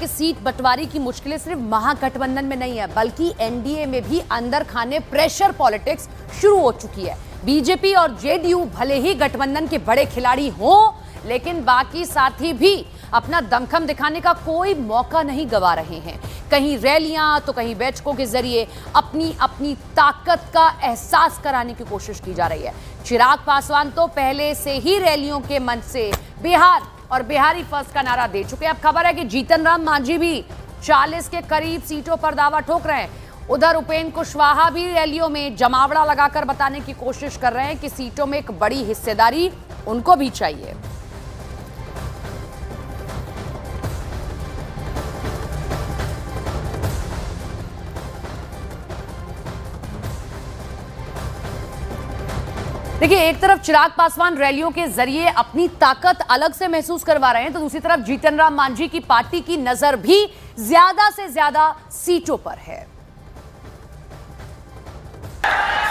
कि सीट बंटवारे की मुश्किलें सिर्फ महागठबंधन में नहीं है, बल्कि एनडीए में भी अंदर खाने प्रेशर पॉलिटिक्स शुरू हो चुकी है। बीजेपी और जेडीयू भले ही गठबंधन के बड़े खिलाड़ी हों, लेकिन बाकी साथी भी अपना दमखम दिखाने का कोई मौका नहीं गंवा रहे हैं। कहीं रैलियां तो कहीं बैठकों के जरिए अपनी अपनी ताकत का एहसास कराने की कोशिश की जा रही है। चिराग पासवान तो पहले से ही रैलियों के मंच से बिहार और बिहारी फर्स्ट का नारा दे चुके हैं। अब खबर है कि जीतन राम मांझी भी 40 के करीब सीटों पर दावा ठोक रहे हैं। उधर उपेंद्र कुशवाहा भी रैलियों में जमावड़ा लगाकर बताने की कोशिश कर रहे हैं कि सीटों में एक बड़ी हिस्सेदारी उनको भी चाहिए। देखिए, एक तरफ चिराग पासवान रैलियों के जरिए अपनी ताकत अलग से महसूस करवा रहे हैं, तो दूसरी तरफ जीतन राम मांझी की पार्टी की नजर भी ज्यादा से ज्यादा सीटों पर है।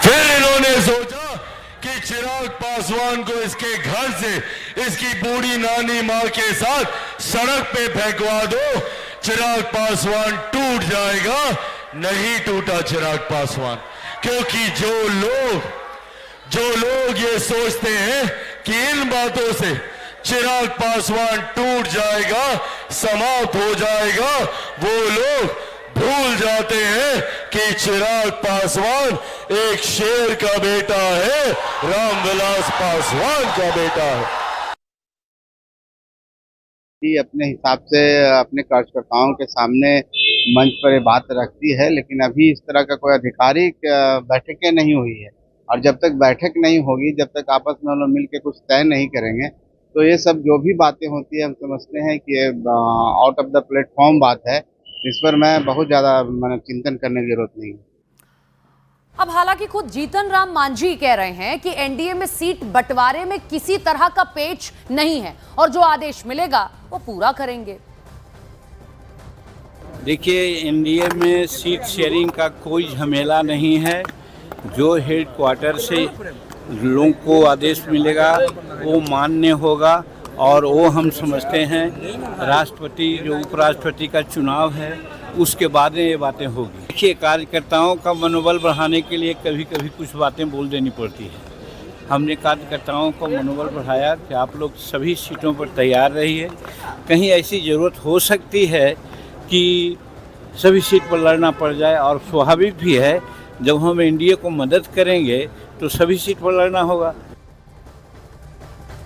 फिर इन्होंने सोचा कि चिराग पासवान को इसके घर से इसकी बूढ़ी नानी मां के साथ सड़क पे फेंकवा दो, चिराग पासवान टूट जाएगा। नहीं टूटा चिराग पासवान, क्योंकि जो लोग ये सोचते हैं कि इन बातों से चिराग पासवान टूट जाएगा, समाप्त हो जाएगा, वो लोग भूल जाते हैं कि चिराग पासवान एक शेर का बेटा है, रामविलास पासवान का बेटा है। अपने हिसाब से अपने कार्यकर्ताओं के सामने मंच पर ये बात रखती है, लेकिन अभी इस तरह का कोई आधिकारिक बैठकें नहीं हुई है। और जब तक बैठक नहीं होगी, जब तक आपस में हम लोग मिल के कुछ तय नहीं करेंगे, तो ये सब जो भी बातें होती है हम समझते हैं कि ये आउट ऑफ द प्लेटफॉर्म बात है। इस पर मैं बहुत ज़्यादा चिंतन करने की जरूरत नहीं है। अब हालांकि खुद जीतन राम मांझी कह रहे हैं कि एनडीए में सीट बंटवारे में किसी तरह का पेच नहीं है और जो आदेश मिलेगा वो पूरा करेंगे। देखिए, एनडीए में सीट शेयरिंग का कोई झमेला नहीं है। जो हेड क्वार्टर से लोगों को आदेश मिलेगा वो मान्य होगा, और वो हम समझते हैं राष्ट्रपति जो उपराष्ट्रपति का चुनाव है उसके बाद में ये बातें होगी। देखिए, कार्यकर्ताओं का मनोबल बढ़ाने के लिए कभी कभी कुछ बातें बोल देनी पड़ती है। हमने कार्यकर्ताओं का मनोबल बढ़ाया कि आप लोग सभी सीटों पर तैयार रहिए। कहीं ऐसी ज़रूरत हो सकती है कि सभी सीट पर लड़ना पड़ जाए, और स्वाभाविक भी है, जब हम एनडीए को मदद करेंगे तो सभी सीट पर लड़ना होगा।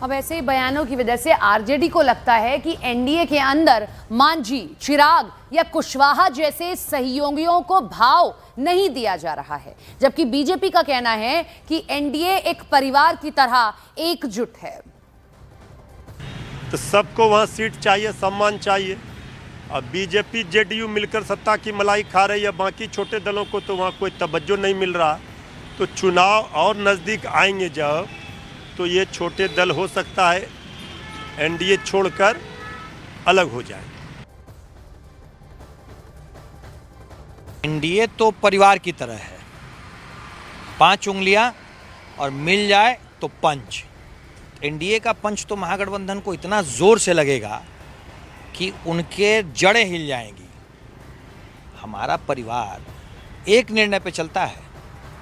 अब ऐसे बयानों की वजह से आरजेडी को लगता है कि एनडीए के अंदर मांझी, चिराग या कुशवाहा जैसे सहयोगियों को भाव नहीं दिया जा रहा है, जबकि बीजेपी का कहना है कि एनडीए एक परिवार की तरह एकजुट है। तो सबको वहां सीट चाहिए, सम्मान चाहिए। अब बीजेपी जेडीयू मिलकर सत्ता की मलाई खा रही है, बाकी छोटे दलों को तो वहाँ कोई तवज्जो नहीं मिल रहा। तो चुनाव और नज़दीक आएंगे जब, तो ये छोटे दल हो सकता है एनडीए छोड़कर अलग हो जाए। एनडीए तो परिवार की तरह है, 5 उंगलियां और मिल जाए तो पंच। एनडीए का पंच तो महागठबंधन को इतना जोर से लगेगा कि उनके जड़ें हिल जाएंगी। हमारा परिवार एक निर्णय पे चलता है।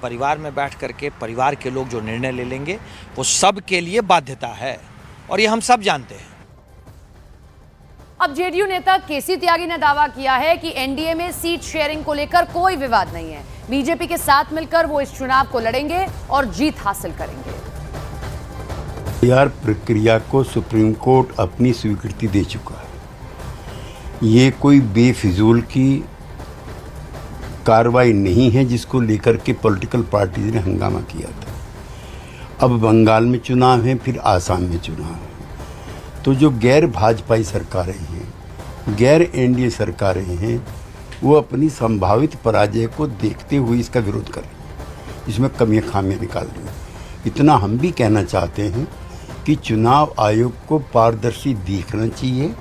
परिवार में बैठ करके परिवार के लोग जो निर्णय ले लेंगे वो सब के लिए बाध्यता है, और ये हम सब जानते हैं। अब जेडीयू नेता केसी त्यागी ने दावा किया है कि एनडीए में सीट शेयरिंग को लेकर कोई विवाद नहीं है। बीजेपी के साथ मिलकर वो इस चुनाव को लड़ेंगे और जीत हासिल करेंगे। प्रक्रिया को सुप्रीम कोर्ट अपनी स्वीकृति दे चुका है। ये कोई बेफिजूल की कार्रवाई नहीं है जिसको लेकर के पॉलिटिकल पार्टीज ने हंगामा किया था। अब बंगाल में चुनाव है, फिर आसाम में चुनाव है, तो जो गैर भाजपाई सरकारें हैं, गैर एनडीए सरकारें हैं, वो अपनी संभावित पराजय को देखते हुए इसका विरोध करें, इसमें कमियां खामियां निकाल दें। इतना हम भी कहना चाहते हैं कि चुनाव आयोग को पारदर्शी दिखना चाहिए,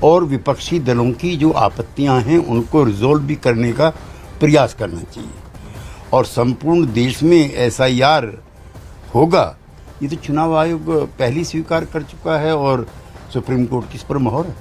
और विपक्षी दलों की जो आपत्तियां हैं उनको रिजोल्व भी करने का प्रयास करना चाहिए, और संपूर्ण देश में एसआईआर होगा। ये तो चुनाव आयोग पहले स्वीकार कर चुका है और सुप्रीम कोर्ट की इस पर मोहर है।